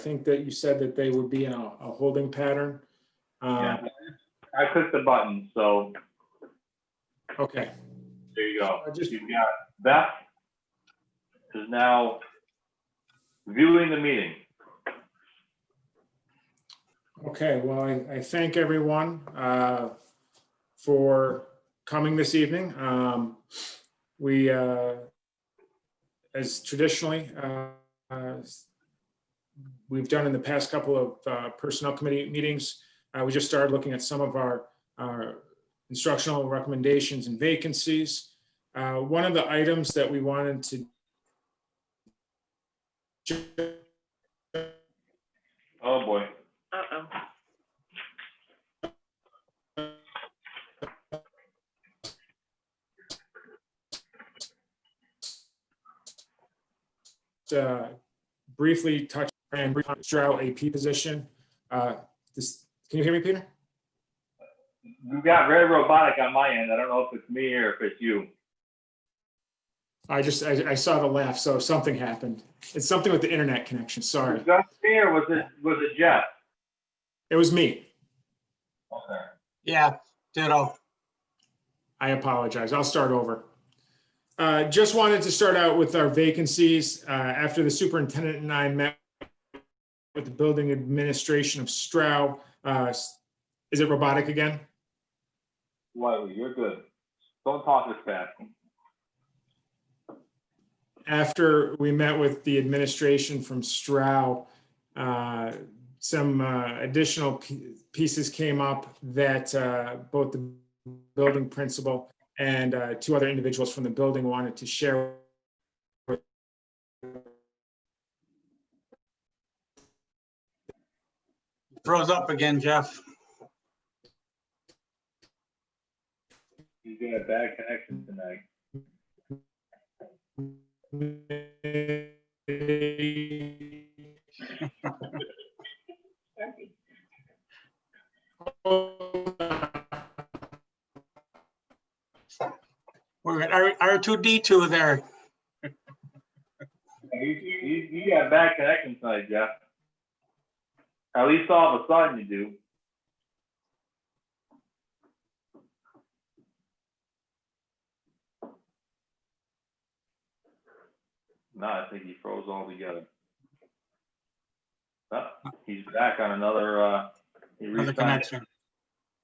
think that you said that they would be in a holding pattern. Yeah, I clicked the button, so Okay. there you go. I just- You've got Beth is now viewing the meeting. Okay, well, I thank everyone for coming this evening. We, as traditionally, we've done in the past couple of personnel committee meetings, we just started looking at some of our instructional recommendations and vacancies. One of the items that we wanted to Oh, boy. Uh-oh. briefly touch and Stroud AP position. Can you hear me, Peter? You got very robotic on my end. I don't know if it's me or if it's you. I saw the laugh, so something happened. It's something with the internet connection. Sorry. Was that me or was it Jeff? It was me. Okay. Yeah, ditto. I apologize. I'll start over. Just wanted to start out with our vacancies. After the superintendent and I met with the building administration of Stroud. Is it robotic again? Wiley, you're good. Don't talk as fast. After we met with the administration from Stroud, some additional pieces came up that both the building principal and two other individuals from the building wanted to share. Froze up again, Jeff. You got a bad connection We're at R2D2 there. You got bad connection tonight, Jeff. At least all of a sudden you do. No, I think he froze altogether. Oh, he's back on another, he Another restarted. connection.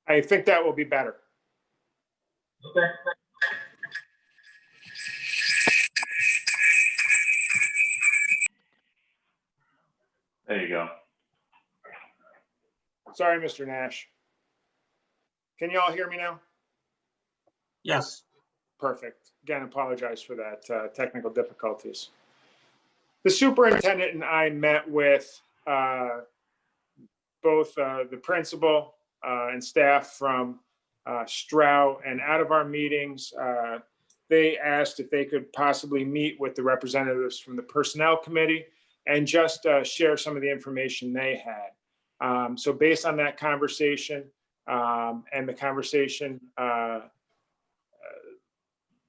I think that will be better. Okay. There you go. Sorry, Mr. Nash. Can you all hear me now? Yes. Perfect. Again, apologize for that technical difficulties. The superintendent and I met with both the principal and staff from Stroud, and out of our meetings, they asked if they could possibly meet with the representatives from the personnel committee and just share some of the information they had. So based on that conversation and the conversation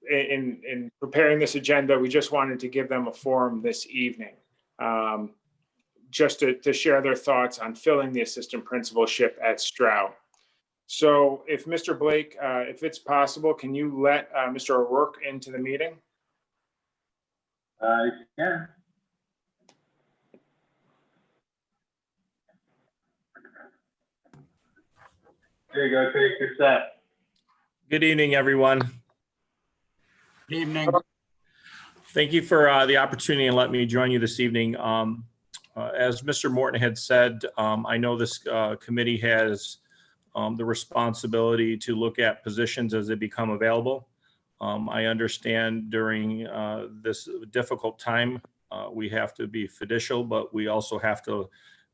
in preparing this agenda, we just wanted to give them a forum this evening, just to share their thoughts on filling the assistant principalship at Stroud. So if Mr. Blake, if it's possible, can you let Mr. O'Rourke into the meeting? Yeah. There you go, Craig, you're set. Good evening, everyone. Good evening. Thank you for the opportunity and let me join you this evening. As Mr. Morton had said, I know this committee has the responsibility to look at positions as they become available. I understand during this difficult time, we have to be fiducial, but we also have to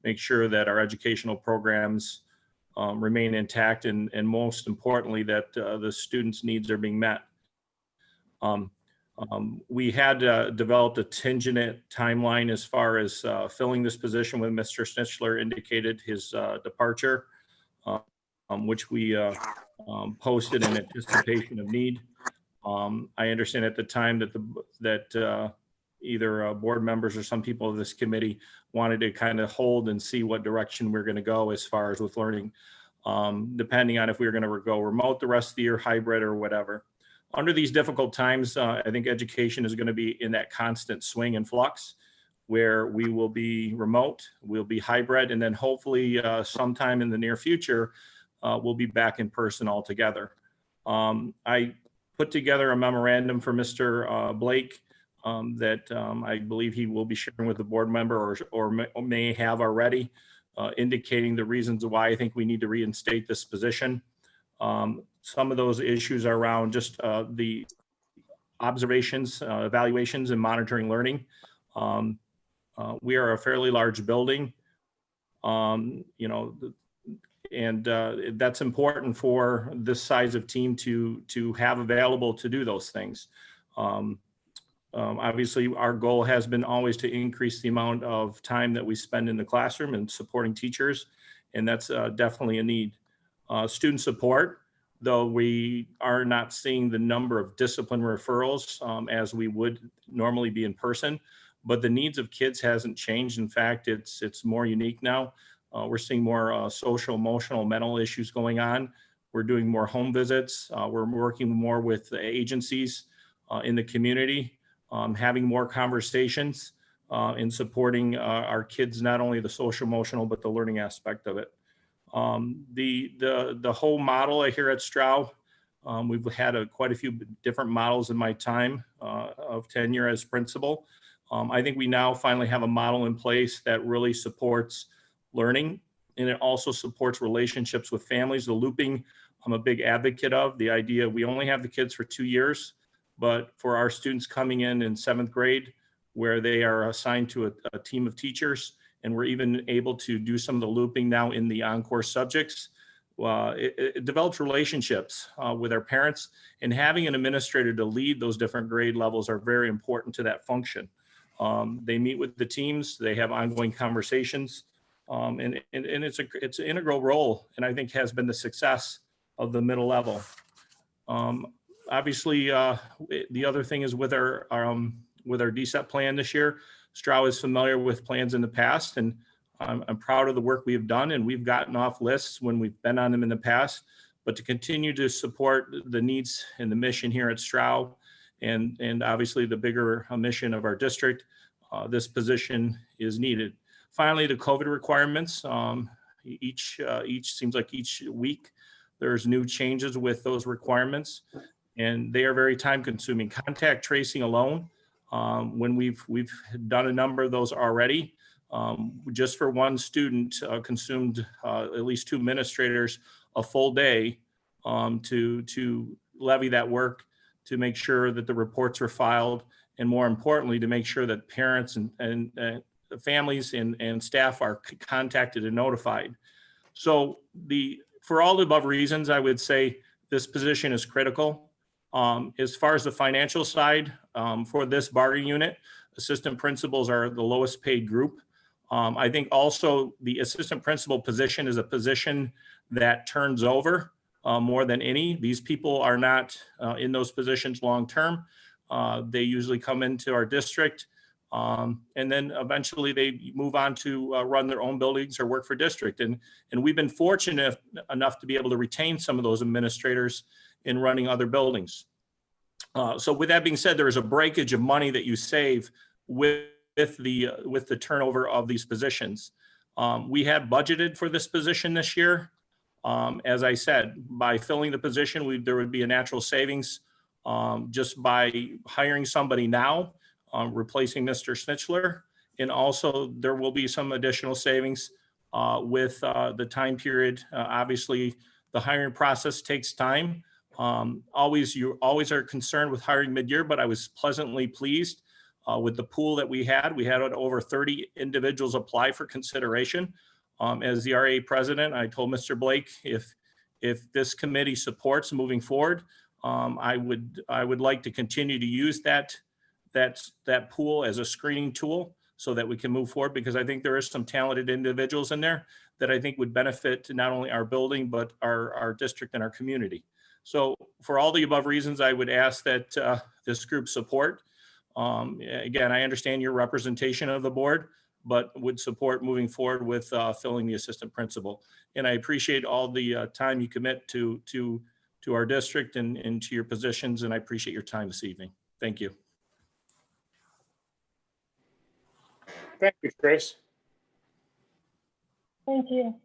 make sure that our educational programs remain intact and most importantly, that the students' needs are being met. We had developed a contingent timeline as far as filling this position when Mr. Schnitzler indicated his departure, which we posted in anticipation of need. I understand at the time that either board members or some people of this committee wanted to kind of hold and see what direction we're going to go as far as with learning, depending on if we were going to go remote the rest of the year, hybrid, or whatever. Under these difficult times, I think education is going to be in that constant swing and flux, where we will be remote, we'll be hybrid, and then hopefully sometime in the near future, we'll be back in person altogether. I put together a memorandum for Mr. Blake that I believe he will be sharing with the board member or may have already, indicating the reasons why I think we need to reinstate this position. Some of those issues are around just the observations, evaluations, and monitoring learning. We are a fairly large building, you know, and that's important for this size of team to have available to do those things. Obviously, our goal has been always to increase the amount of time that we spend in the classroom and supporting teachers, and that's definitely a need. Student support, though we are not seeing the number of discipline referrals as we would normally be in person, but the needs of kids hasn't changed. In fact, it's more unique now. We're seeing more social, emotional, mental issues going on. We're doing more home visits. We're working more with the agencies in the community, having more conversations in supporting our kids, not only the social, emotional, but the learning aspect of it. The whole model here at Stroud, we've had quite a few different models in my time of tenure as principal. I think we now finally have a model in place that really supports learning, and it also supports relationships with families. The looping, I'm a big advocate of. The idea we only have the kids for 2 years, but for our students coming in 7th grade, where they are assigned to a team of teachers, and we're even able to do some of the looping now in the encore subjects. It develops relationships with our parents, and having an administrator to lead those different grade levels are very important to that function. They meet with the teams, they have ongoing conversations, and it's an integral role, and I think has been the success of the middle level. Obviously, the other thing is with our DSEP plan this year. Stroud is familiar with plans in the past, and I'm proud of the work we have done, and we've gotten off lists when we've been on them in the past. But to continue to support the needs and the mission here at Stroud, and obviously the bigger mission of our district, this position is needed. Finally, the COVID requirements. Each seems like each week there's new changes with those requirements, and they are very time consuming. Contact tracing alone, when we've done a number of those already, just for one student consumed at least 2 administrators a full day to levy that work, to make sure that the reports are filed, and more importantly, to make sure that parents and families and staff are contacted and notified. So for all the above reasons, I would say this position is critical. As far as the financial side, for this bargaining unit, assistant principals are the lowest paid group. I think also the assistant principal position is a position that turns over more than any. These people are not in those positions long-term. They usually come into our district, and then eventually they move on to run their own buildings or work for district. And we've been fortunate enough to be able to retain some of those administrators in running other buildings. So with that being said, there is a breakage of money that you save with the turnover of these positions. We had budgeted for this position this year. As I said, by filling the position, there would be a natural savings just by hiring somebody now, replacing Mr. Snitchler. And also there will be some additional savings with the time period. Obviously, the hiring process takes time. You always are concerned with hiring mid-year, but I was pleasantly pleased with the pool that we had. We had over 30 individuals apply for consideration. As the RA president, I told Mr. Blake, if this committee supports moving forward, I would like to continue to use that pool as a screening tool so that we can move forward, because I think there is some talented individuals in there that I think would benefit not only our building, but our district and our community. So for all the above reasons, I would ask that this group support Again, I understand your representation of the board, but would support moving forward with filling the assistant principal. And I appreciate all the time you commit to our district and to your positions, and I appreciate your time this evening. Thank you. Thank you, Trace. Thank you.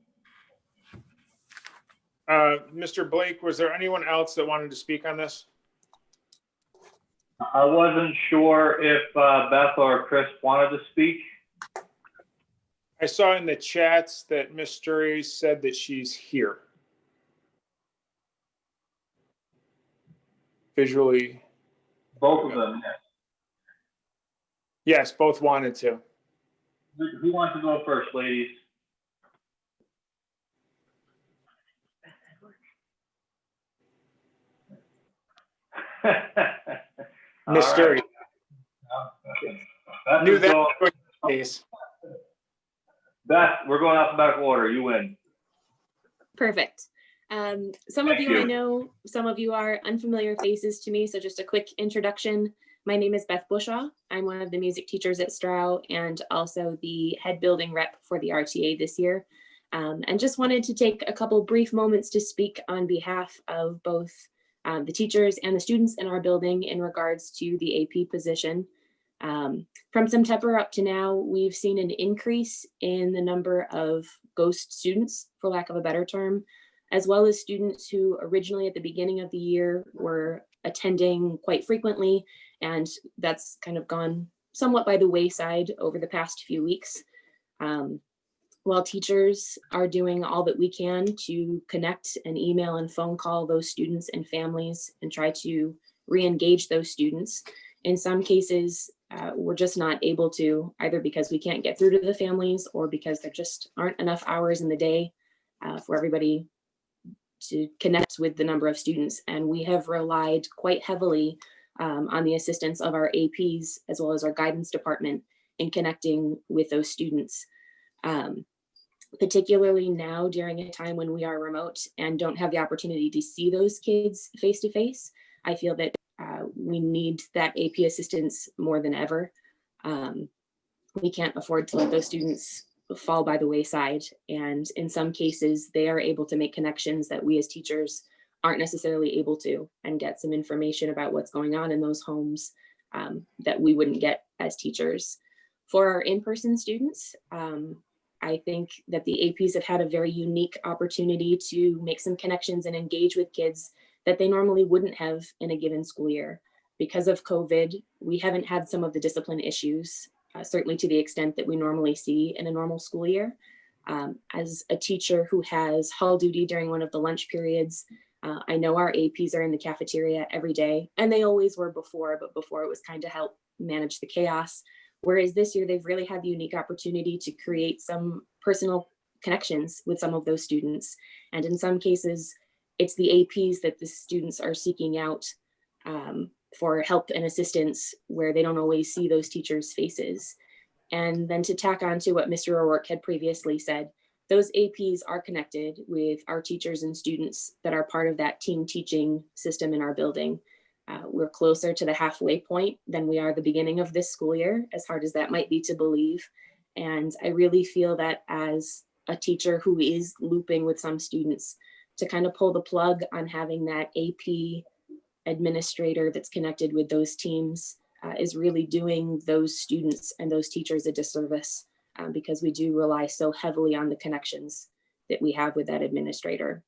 Mr. Blake, was there anyone else that wanted to speak on this? I wasn't sure if Beth or Chris wanted to speak. I saw in the chats that Ms. Sturry said that she's here. Visually. Both of them, yes. Yes, both wanted to. Who wants to go first, ladies? Ms. Sturry. Beth, Knew is that going- was the case. Beth, we're going alphabetical order. You win. Perfect. Some of Thank you I you. know, some of you are unfamiliar faces to me, so just a quick introduction. My name is Beth Bushaw. I'm one of the music teachers at Strow and also the head building rep for the RTA this year. And just wanted to take a couple brief moments to speak on behalf of both the teachers and the students in our building in regards to the AP position. From September up to now, we've seen an increase in the number of ghost students, for lack of a better term, as well as students who originally at the beginning of the year were attending quite frequently, and that's kind of gone somewhat by the wayside over the past few weeks. While teachers are doing all that we can to connect and email and phone call those students and families and try to re-engage those students, in some cases, we're just not able to, either because we can't get through to the families or because there just aren't enough hours in the day for everybody to connect with the number of students. And we have relied quite heavily on the assistance of our APs as well as our guidance department in connecting with those students. Particularly now during a time when we are remote and don't have the opportunity to see those kids face to face, I feel that we need that AP assistance more than ever. We can't afford to let those students fall by the wayside. And in some cases, they are able to make connections that we as teachers aren't necessarily able to, and get some information about what's going on in those homes that we wouldn't get as teachers. For our in-person students, I think that the APs have had a very unique opportunity to make some connections and engage with kids that they normally wouldn't have in a given school year. Because of COVID, we haven't had some of the discipline issues, certainly to the extent that we normally see in a normal school year. As a teacher who has hall duty during one of the lunch periods, I know our APs are in the cafeteria every day, and they always were before, but before it was kind of help manage the chaos. Whereas this year, they've really had the unique opportunity to create some personal connections with some of those students. And in some cases, it's the APs that the students are seeking out for help and assistance where they don't always see those teachers' faces. And then to tack on to what Mr. O'Rourke had previously said, those APs are connected with our teachers and students that are part of that team teaching system in our building. We're closer to the halfway point than we are the beginning of this school year, as hard as that might be to believe. And I really feel that as a teacher who is looping with some students, to kind of pull the plug on having that AP administrator that's connected with those teams is really doing those students and those teachers a disservice because we do rely so heavily on the connections that we have with that administrator.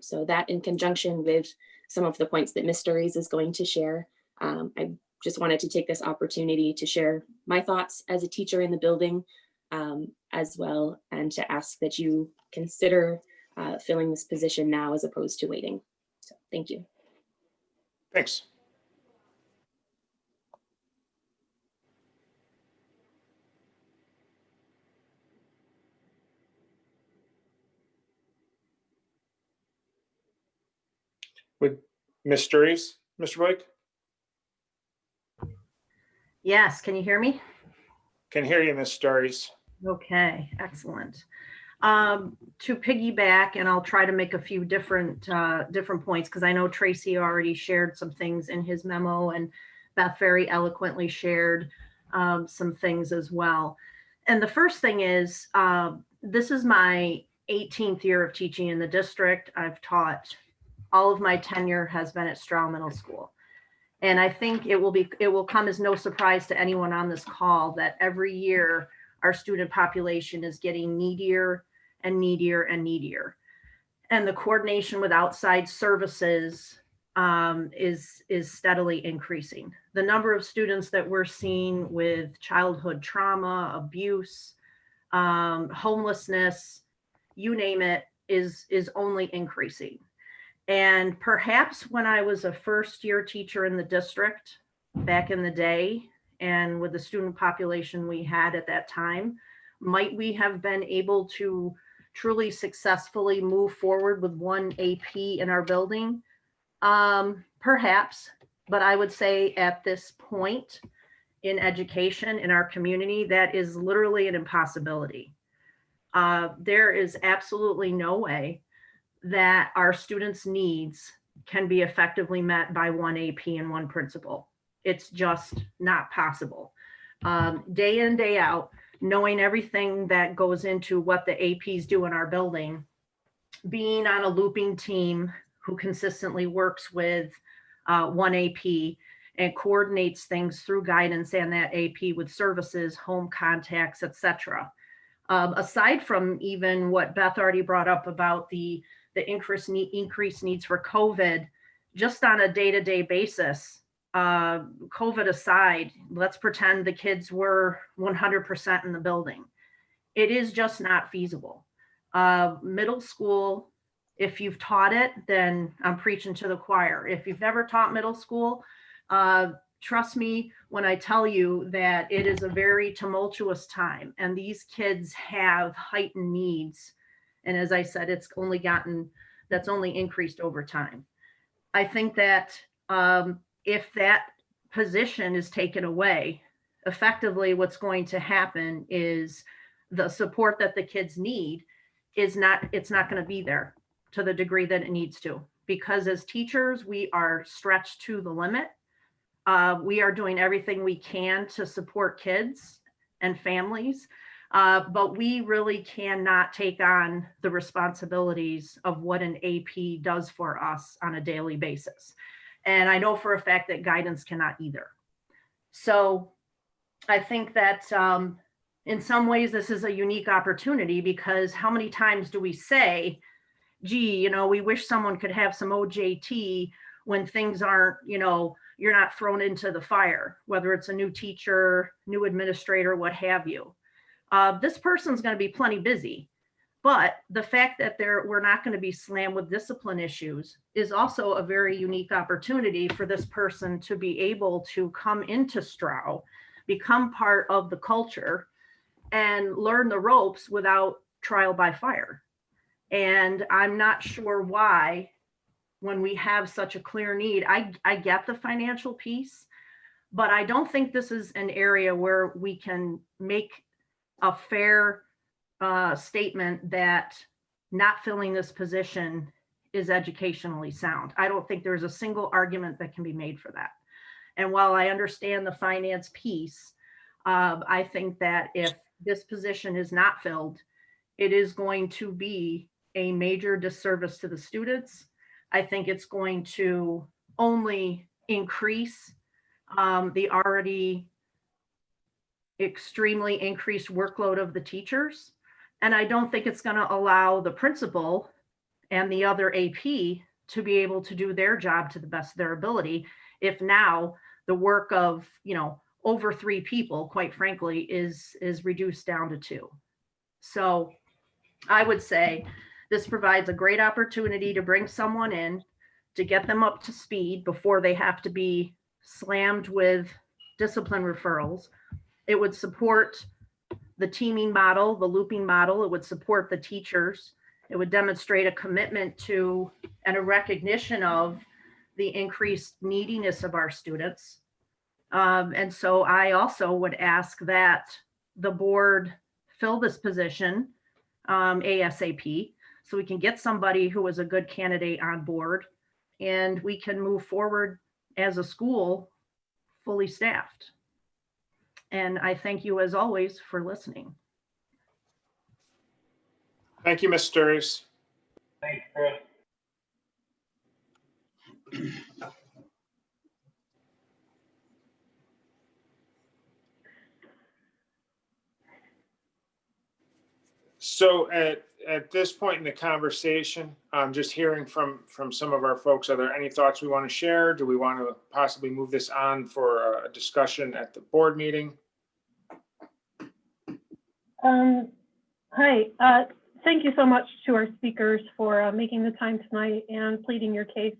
So that in conjunction with some of the points that Ms. Sturries is going to share, I just wanted to take this opportunity to share my thoughts as a teacher in the building as well, and to ask that you consider filling this position now as opposed to waiting. So thank you. Thanks. With Ms. Sturries, Mr. Blake? Yes, can you hear me? Can hear you, Ms. Sturries. Okay, excellent. To piggyback, and I'll try to make a few different points because I know Tracy already shared some things in his memo, and Beth very eloquently shared some things as well. And the first thing is, this is my 18th year of teaching in the district. I've taught, all of my tenure has been at Stroud Middle School. And I think it will come as no surprise to anyone on this call that every year our student population is getting needier and needier and needier. And the coordination with outside services is steadily increasing. The number of students that we're seeing with childhood trauma, abuse, homelessness, you name it, is only increasing. And perhaps when I was a first-year teacher in the district back in the day, and with the student population we had at that time, might we have been able to truly successfully move forward with one AP in our building? Perhaps, but I would say at this point in education in our community, that is literally an impossibility. There is absolutely no way that our students' needs can be effectively met by one AP and one principal. It's just not possible. Day in, day out, knowing everything that goes into what the APs do in our building, being on a looping team who consistently works with one AP and coordinates things through guidance and that AP with services, home contacts, etc. Aside from even what Beth already brought up about the increased needs for COVID, just on a day-to-day basis, COVID aside, let's pretend the kids were 100% in the building. It is just not feasible. Middle school, if you've taught it, then I'm preaching to the choir. If you've never taught middle school, trust me when I tell you that it is a very tumultuous time, and these kids have heightened needs. And as I said, that's only increased over time. I think that if that position is taken away, effectively what's going to happen is the support that the kids need it's not going to be there to the degree that it needs to. Because as teachers, we are stretched to the limit. We are doing everything we can to support kids and families. But we really cannot take on the responsibilities of what an AP does for us on a daily basis. And I know for a fact that guidance cannot either. So I think that in some ways, this is a unique opportunity, because how many times do we say, gee, we wish someone could have some OJT when things aren't, you're not thrown into the fire, whether it's a new teacher, new administrator, what have you. This person's going to be plenty busy, but the fact that we're not going to be slammed with discipline issues is also a very unique opportunity for this person to be able to come into Stroud, become part of the culture, and learn the ropes without trial by fire. And I'm not sure why, when we have such a clear need, I get the financial piece, but I don't think this is an area where we can make a fair statement that not filling this position is educationally sound. I don't think there's a single argument that can be made for that. And while I understand the finance piece, I think that if this position is not filled, it is going to be a major disservice to the students. I think it's going to only increase the already extremely increased workload of the teachers. And I don't think it's going to allow the principal and the other AP to be able to do their job to the best of their ability, if now the work of, over 3 people, quite frankly, is reduced down to 2. So I would say this provides a great opportunity to bring someone in, to get them up to speed before they have to be slammed with discipline referrals. It would support the teaming model, the looping model. It would support the teachers. It would demonstrate a commitment to and a recognition of the increased neediness of our students. And so I also would ask that the board fill this position ASAP, so we can get somebody who is a good candidate on board, and we can move forward as a school fully staffed. And I thank you as always for listening. Thank you, Ms. Sturgis. Thanks, Chris. So at this point in the conversation, just hearing from some of our folks, are there any thoughts we want to share? Do we want to possibly move this on for a discussion at the board meeting? Hi, thank you so much to our speakers for making the time tonight and pleading your case.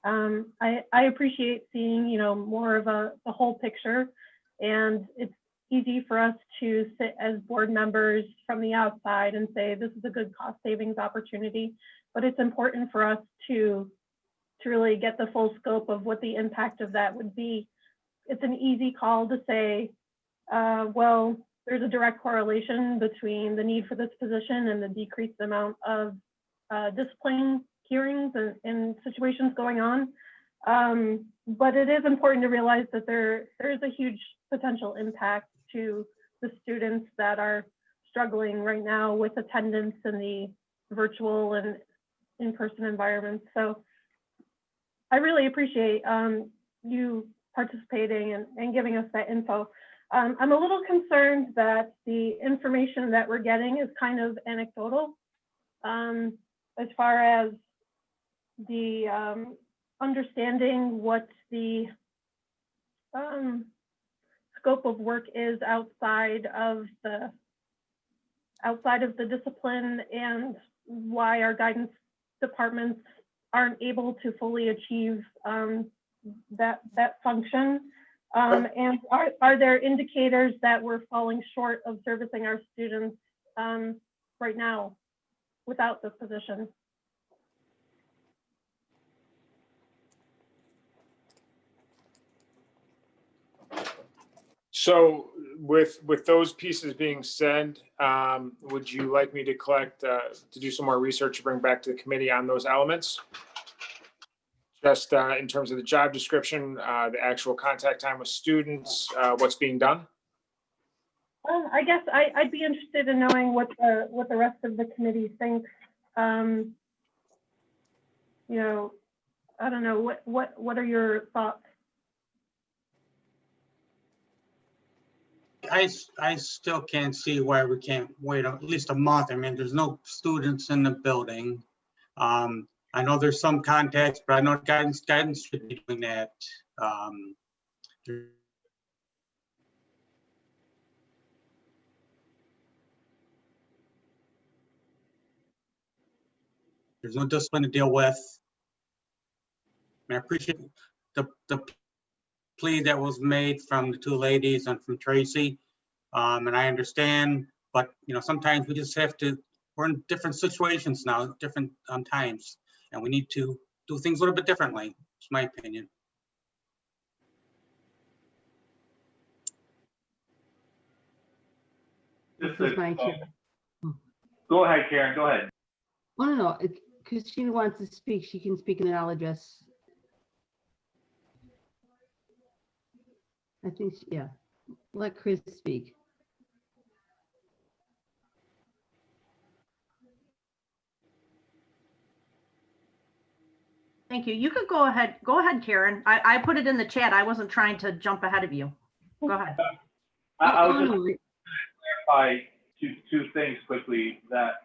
I appreciate seeing, more of the whole picture, and it's easy for us to sit as board members from the outside and say this is a good cost savings opportunity, but it's important for us to really get the full scope of what the impact of that would be. It's an easy call to say, well, there's a direct correlation between the need for this position and the decreased amount of discipline hearings and situations going on. But it is important to realize that there is a huge potential impact to the students that are struggling right now with attendance in the virtual and in-person environments. So I really appreciate you participating and giving us that info. I'm a little concerned that the information that we're getting is kind of anecdotal as far as the understanding what the scope of work is outside of the discipline, and why our guidance departments aren't able to fully achieve that function. And are there indicators that we're falling short of servicing our students right now without this position? So with those pieces being said, would you like me to to do some more research to bring back to the committee on those elements? Just in terms of the job description, the actual contact time with students, what's being done? Well, I guess I'd be interested in knowing what the rest of the committee thinks. I don't know, what are your thoughts? I still can't see why we can't wait at least a month. I mean, there's no students in the building. I know there's some contacts, but I know guidance should be doing that. There's no discipline to deal with. I appreciate the plea that was made from the two ladies and from Tracy. And I understand, but sometimes we just have to, we're in different situations now, different times, and we need to do things a little bit differently. It's my opinion. Go ahead, Karen, go ahead. Oh, no, Christina wants to speak. She can speak and then I'll address. I think, yeah, let Chris speak. Thank you. You could go ahead. Go ahead, Karen. I put it in the chat. I wasn't trying to jump ahead of you. Go ahead. I was just clarify two things quickly, that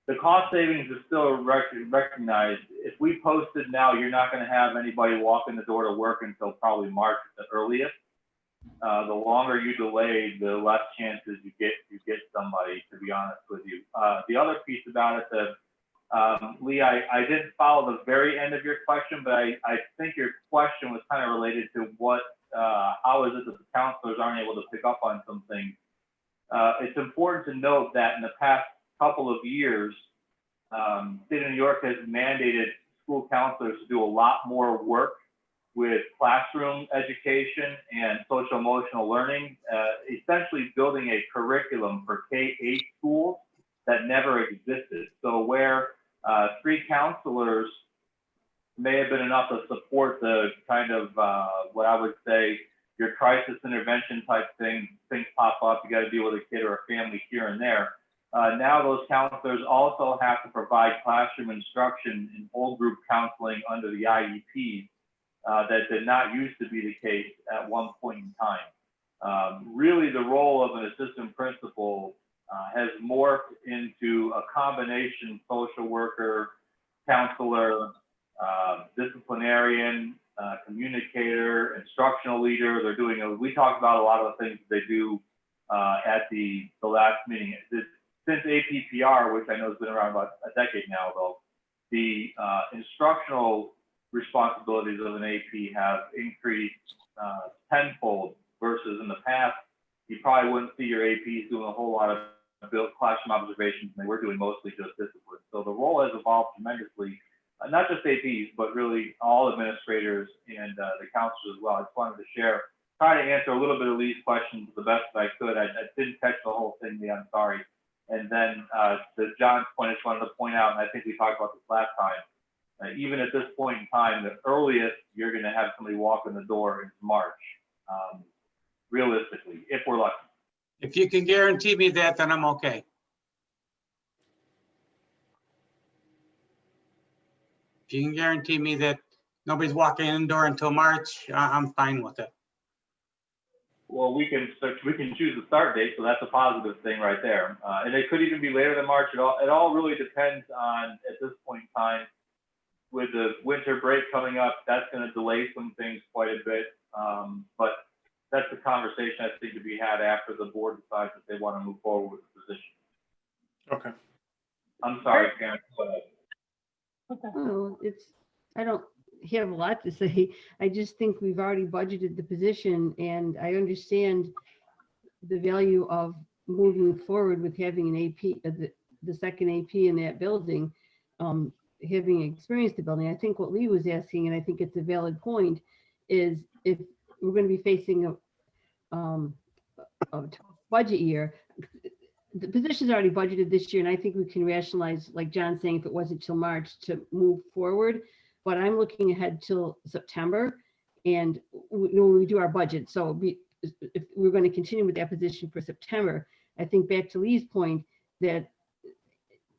the cost savings is still recognized. If we posted now, you're not going to have anybody walk in the door to work until probably March at the earliest. The longer you delay, the less chances you get somebody, to be honest with you. The other piece about it, Lee, I didn't follow the very end of your question, but I think your question was kind of related to how is it that the counselors aren't able to pick up on some things. It's important to note that in the past couple of years, state of New York has mandated school counselors to do a lot more work with classroom education and social emotional learning, essentially building a curriculum for K-8 schools that never existed. So where 3 counselors may have been enough to support the kind of what I would say your crisis intervention type things pop up. You got to deal with a kid or a family here and there. Now those counselors also have to provide classroom instruction in whole group counseling under the IEPs. That did not used to be the case at one point in time. Really, the role of an assistant principal has morphed into a combination social worker, counselor, disciplinarian, communicator, instructional leader. They're doing, we talked about a lot of the things they do at the last meeting. Since APPR, which I know has been around about a decade now, though, the instructional responsibilities of an AP have increased tenfold versus in the past. You probably wouldn't see your APs doing a whole lot of classroom observations, and they were doing mostly just discipline. So the role has evolved tremendously, not just APs, but really all administrators and the counselors as well. I just wanted to share, try to answer a little bit of Lee's questions the best that I could. I didn't catch the whole thing, Lee, I'm sorry. And then to John's point, I just wanted to point out, and I think we talked about this last time, even at this point in time, the earliest you're going to have somebody walk in the door is March, realistically, if we're lucky. If you can guarantee me that, then I'm okay. If you can guarantee me that nobody's walking in the door until March, I'm fine with it. Well, we can choose the start date, so that's a positive thing right there. And it could even be later than March. It all really depends on, at this point in time, with the winter break coming up, that's going to delay some things quite a bit. But that's a conversation I think to be had after the board decides that they want to move forward with the position. Okay. I'm sorry, Karen. Go ahead. Okay. Oh, I don't have a lot to say. I just think we've already budgeted the position, and I understand the value of moving forward with having an AP, the second AP in that building, having experienced the building. I think what Lee was asking, and I think it's a valid point, is if we're going to be facing a tough budget year, the position's already budgeted this year, and I think we can rationalize, like John's saying, if it wasn't till March to move forward. But I'm looking ahead till September, and when we do our budget. So if we're going to continue with that position for September, I think back to Lee's point that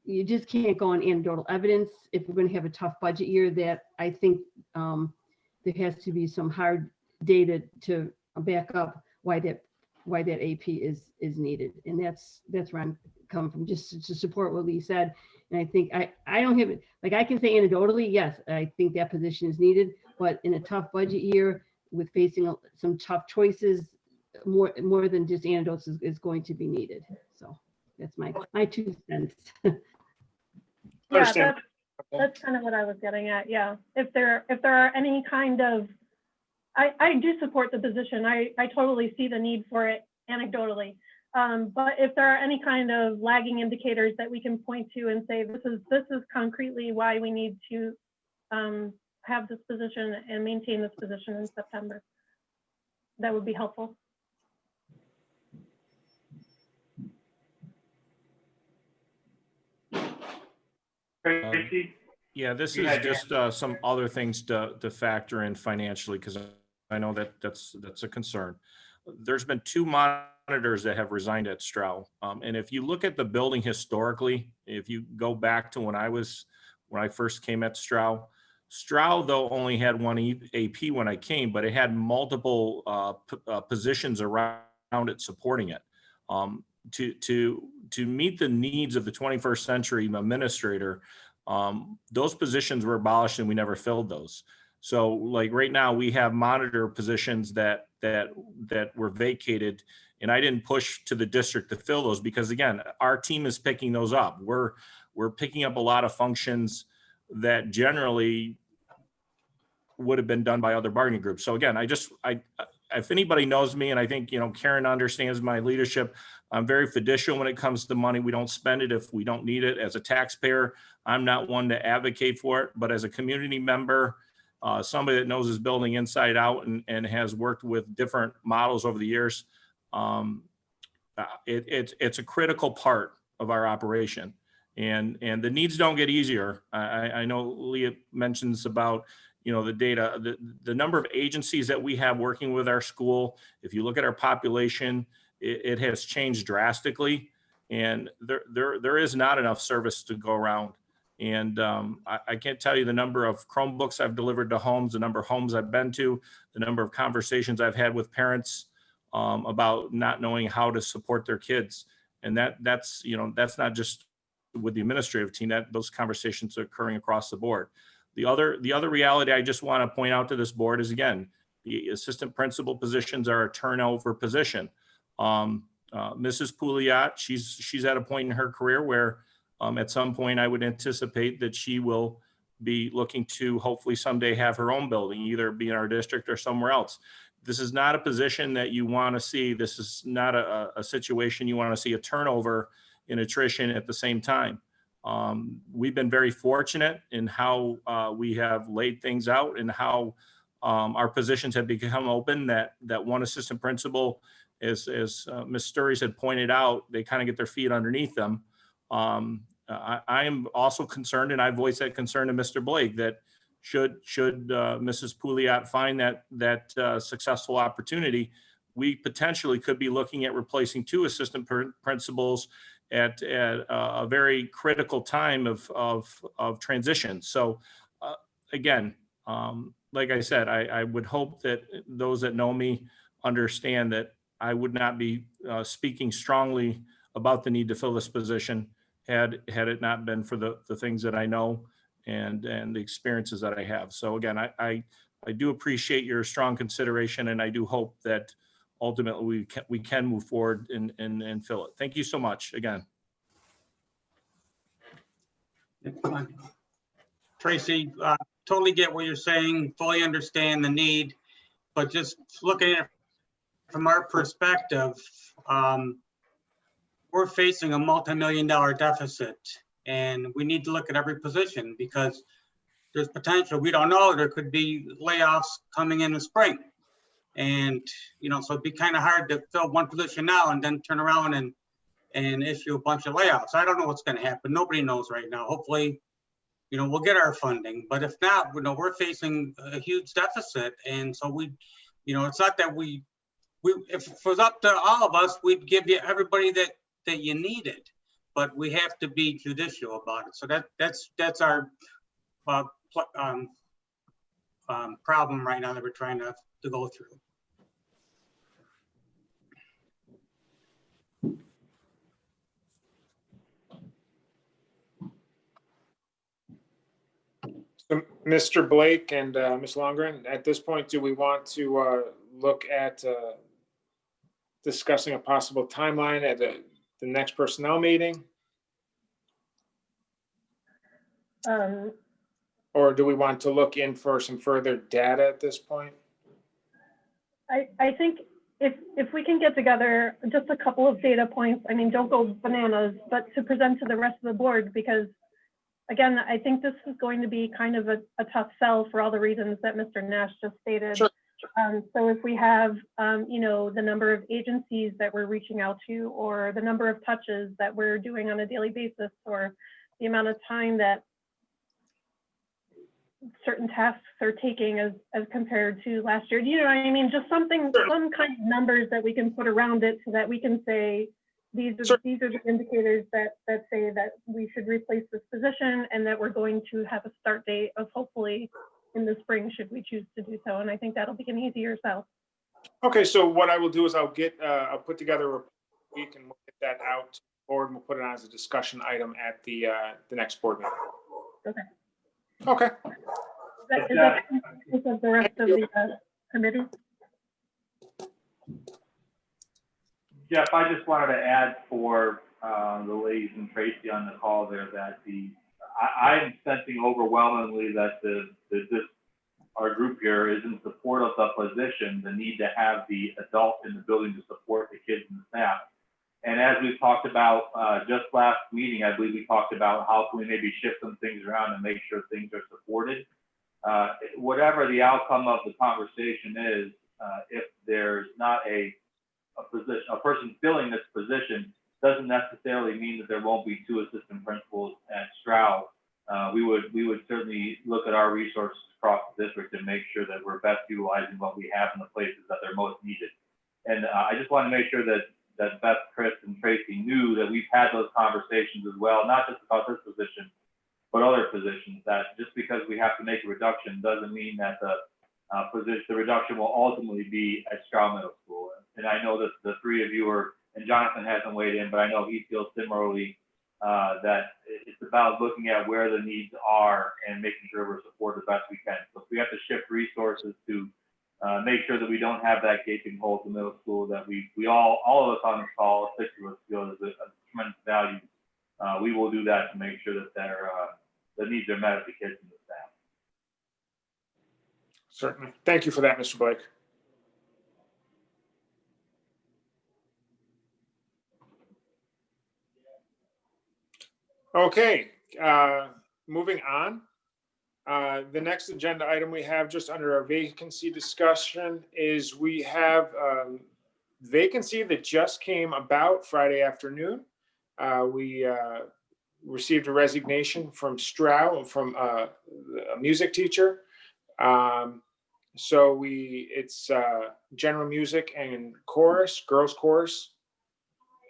you just can't go on anecdotal evidence if we're going to have a tough budget year. That I think there has to be some hard data to back up why that AP is needed, and that's where I'm coming from, just to support what Lee said. And I think I don't have it, like I can say anecdotally, yes, I think that position is needed, but in a tough budget year with facing some tough choices, more than just anecdotes is going to be needed. So that's my 2 cents. Yeah, Understand. that's kind of what I was getting at. Yeah, if there are any kind of, I do support the position. I totally see the need for it anecdotally. But if there are any kind of lagging indicators that we can point to and say, this is concretely why we need to have this position and maintain this position in September, that would be helpful. Tracy? Yeah, this is Yeah, just some other things to factor in financially, because I know that's a concern. There's been 2 monitors that have resigned at Stroud. And if you look at the building historically, if you go back to when I first came at Stroud, though only had 1 AP when I came, but it had multiple positions around it supporting it. To meet the needs of the 21st century administrator, those positions were abolished and we never filled those. So like right now we have monitor positions that were vacated, and I didn't push to the district to fill those because again, our team is picking those up. We're picking up a lot of functions that generally would have been done by other bargaining groups. So again, if anybody knows me, and I think, Karen understands my leadership, I'm very fiducial when it comes to money. We don't spend it if we don't need it. As a taxpayer, I'm not one to advocate for it, but as a community member, somebody that knows his building inside out and has worked with different models over the years, it's a critical part of our operation. And the needs don't get easier. I know Leah mentions about, the data, the number of agencies that we have working with our school, if you look at our population, it has changed drastically, and there is not enough service to go around. And I can't tell you the number of Chromebooks I've delivered to homes, the number of homes I've been to, the number of conversations I've had with parents about not knowing how to support their kids. And that's not just with the administrative team, that those conversations are occurring across the board. The other reality I just want to point out to this board is, again, the assistant principal positions are a turnover position. Mrs. Pouliot, she's at a point in her career where at some point I would anticipate that she will be looking to hopefully someday have her own building, either be in our district or somewhere else. This is not a position that you want to see. This is not a situation you want to see a turnover in attrition at the same time. We've been very fortunate in how we have laid things out and how our positions have become open, that one assistant principal, as Ms. Sturries had pointed out, they kind of get their feet underneath them. I am also concerned, and I voiced that concern to Mr. Blake, that should Mrs. Pouliot find that successful opportunity, we potentially could be looking at replacing 2 assistant principals at a very critical time of transition. So again, like I said, I would hope that those that know me understand that I would not be speaking strongly about the need to fill this position had it not been for the things that I know and the experiences that I have. So again, I do appreciate your strong consideration, and I do hope that ultimately we can move forward and fill it. Thank you so much again. Tracy, totally get what you're saying, fully understand the need, but just looking at it from our perspective, we're facing a multi-million-dollar deficit, and we need to look at every position because there's potential. We don't know. There could be layoffs coming in the spring. And, so it'd be kind of hard to fill one position now and then turn around and issue a bunch of layoffs. I don't know what's going to happen. Nobody knows right now. Hopefully, we'll get our funding. But if not, we're facing a huge deficit. And so it's not that if it was up to all of us, we'd give you everybody that you needed, but we have to be judicial about it. So that's our problem right now that we're trying to go through. So, Mr. Blake and Ms. Longren, at this point, do we want to look at discussing a possible timeline at the next personnel meeting? Or do we want to look in for some further data at this point? I think if we can get together just a couple of data points, I mean, don't go bananas, but to present to the rest of the board, because again, I think this is going to be kind of a tough sell for all the reasons that Mr. Nash just stated. Sure. So if we have, the number of agencies that we're reaching out to, or the number of touches that we're doing on a daily basis, or the amount of time that certain tasks are taking as compared to last year, you know what I mean? Just some kind of numbers that we can put around it so that we can say, these are the indicators that say that we should replace this position and that we're going to have a start date of hopefully in the spring, should we choose to do so. And I think that'll be an easier sell. Okay, so what I will do is I'll put together a week and we'll get that out forward and we'll put it on as a discussion item at the next board meeting. Okay. Is that the rest of the committee? Jeff, I just wanted to add for the ladies and Tracy on the call there that I'm sensing overwhelmingly that our group here is in support of the position, the need to have the adult in the building to support the kids and the staff. And as we talked about just last meeting, I believe we talked about how can we maybe shift some things around and make sure things are supported. Whatever the outcome of the conversation is, if there's not a person filling this position, doesn't necessarily mean that there won't be 2 assistant principals at Stroud we would certainly look at our resources across the district and make sure that we're best utilizing what we have in the places that they're most needed. And I just want to make sure that Beth, Chris, and Tracy knew that we've had those conversations as well, not just about this position, but other positions, that just because we have to make a reduction doesn't mean that the reduction will ultimately be at Stroud Middle School. And I know that the three of you and Jonathan hasn't weighed in, but I know he feels similarly, that it's about looking at where the needs are and making sure we're supported the best we can. So if we have to shift resources to make sure that we don't have that gaping hole at the middle school, that we all of us on this call, 6 of us, feel is a tremendous value, we will do that to make sure that the needs are met of the kids and the staff. Certainly. Thank you for that, Mr. Blake. Okay, moving on. The next agenda item we have just under our vacancy discussion is we have vacancy that just came about Friday afternoon. We received a resignation from Stroud, from a music teacher. So it's general music and chorus, girls chorus.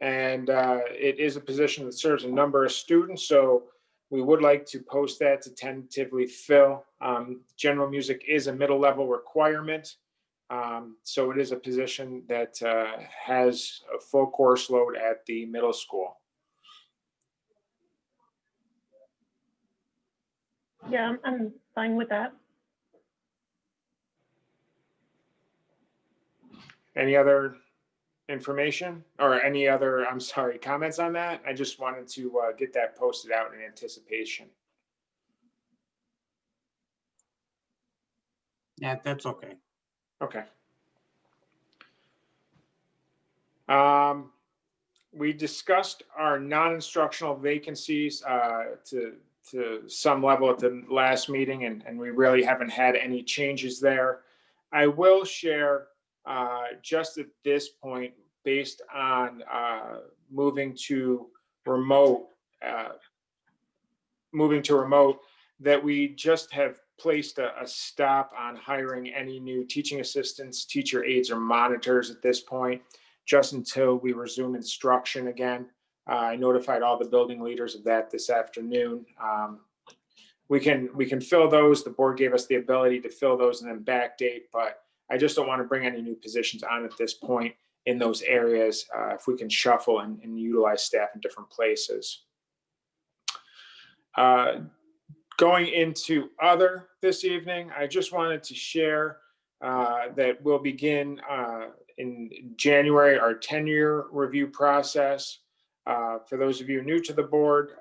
And it is a position that serves a number of students. So we would like to post that to tentatively fill. General music is a middle level requirement. So it is a position that has a full course load at the middle school. Yeah, I'm fine with that. Any other information or any other, comments on that? I just wanted to get that posted out in anticipation. Yeah, that's okay. Okay. We discussed our non-instructional vacancies to some level at the last meeting, and we really haven't had any changes there. I will share just at this point, based on moving to remote, that we just have placed a stop on hiring any new teaching assistants, teacher aides, or monitors at this point, just until we resume instruction again. I notified all the building leaders of that this afternoon. We can fill those. The board gave us the ability to fill those and then backdate, but I just don't want to bring any new positions on at this point in those areas. If we can shuffle and utilize staff in different places. Going into other this evening, I just wanted to share that we'll begin in January our tenure review process. For those of you new to the board,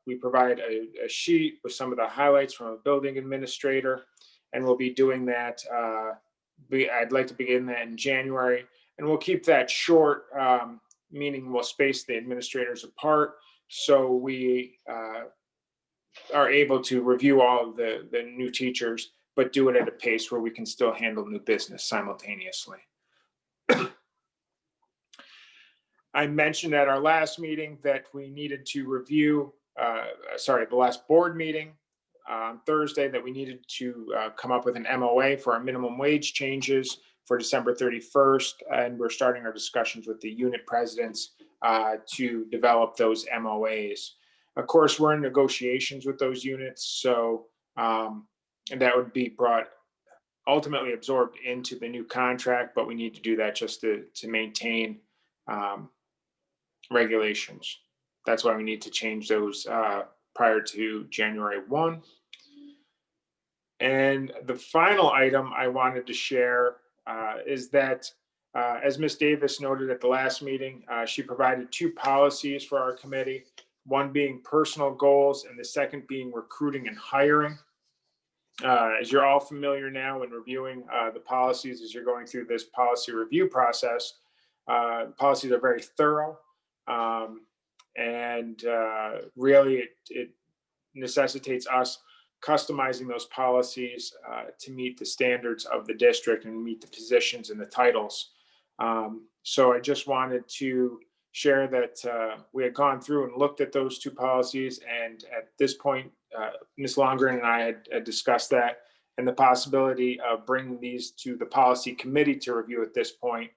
we provide a sheet with some of the highlights from a building administrator, and we'll be doing that. I'd like to begin that in January, and we'll keep that short, meaning we'll space the administrators apart so we are able to review all of the new teachers, but do it at a pace where we can still handle new business simultaneously. I mentioned at our last meeting that we needed to review, the last board meeting on Thursday, that we needed to come up with an MOA for our minimum wage changes for December 31st. And we're starting our discussions with the unit presidents to develop those MOAs. Of course, we're in negotiations with those units, so and that would be ultimately absorbed into the new contract, but we need to do that just to maintain regulations. That's why we need to change those prior to January 1. And the final item I wanted to share is that, as Ms. Davis noted at the last meeting, she provided 2 policies for our committee, one being personal goals and the second being recruiting and hiring. As you're all familiar now in reviewing the policies, as you're going through this policy review process, policies are very thorough. And really it necessitates us customizing those policies to meet the standards of the district and meet the positions and the titles. So I just wanted to share that we had gone through and looked at those 2 policies, and at this point Ms. Longren and I had discussed that, and the possibility of bringing these to the policy committee to review at this point,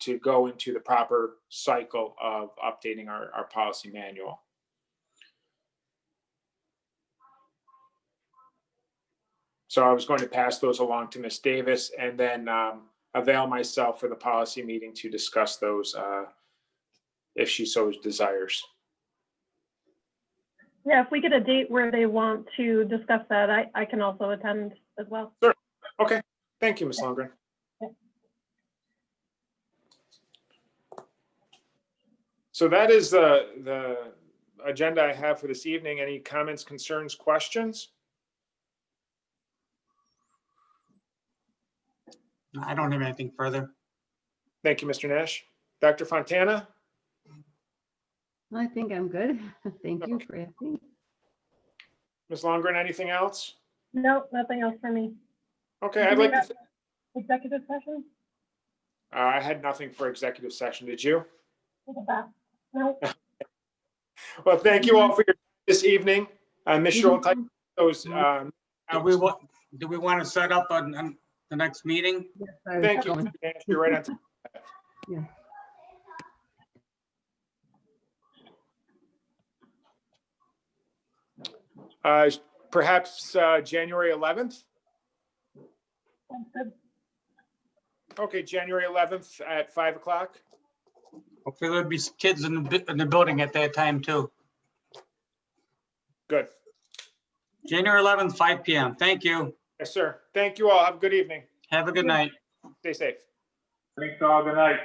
to go into the proper cycle of updating our policy manual. So I was going to pass those along to Ms. Davis and then avail myself for the policy meeting to discuss those if she so desires. Yeah, if we get a date where they want to discuss that, I can also attend as well. Sure. Okay. Thank you, Ms. Longren. So that is the agenda I have for this evening. Any comments, concerns, questions? I don't have anything further. Thank you, Mr. Nash. Dr. Fontana? I think I'm good. Thank you for asking. Ms. Longren, anything else? No, nothing else for me. Okay, I'd like to, Executive session? I had nothing for executive session. Did you? Look at that. No. Well, thank you all for your time this evening. Ms. Schultz, I those, Do we want to set up on the next meeting? Yes, I was thank you, going. Mr. Nash. You're right on time. Yeah. Perhaps January 11th? Sounds good. Okay, January 11th at 5 o'clock. Hopefully there'll be kids in the building at that time too. Good. January 11th, 5 p.m. Thank you. Yes, sir. Thank you all. Have a good evening. Have a good night. Stay safe. Thanks all. Good night.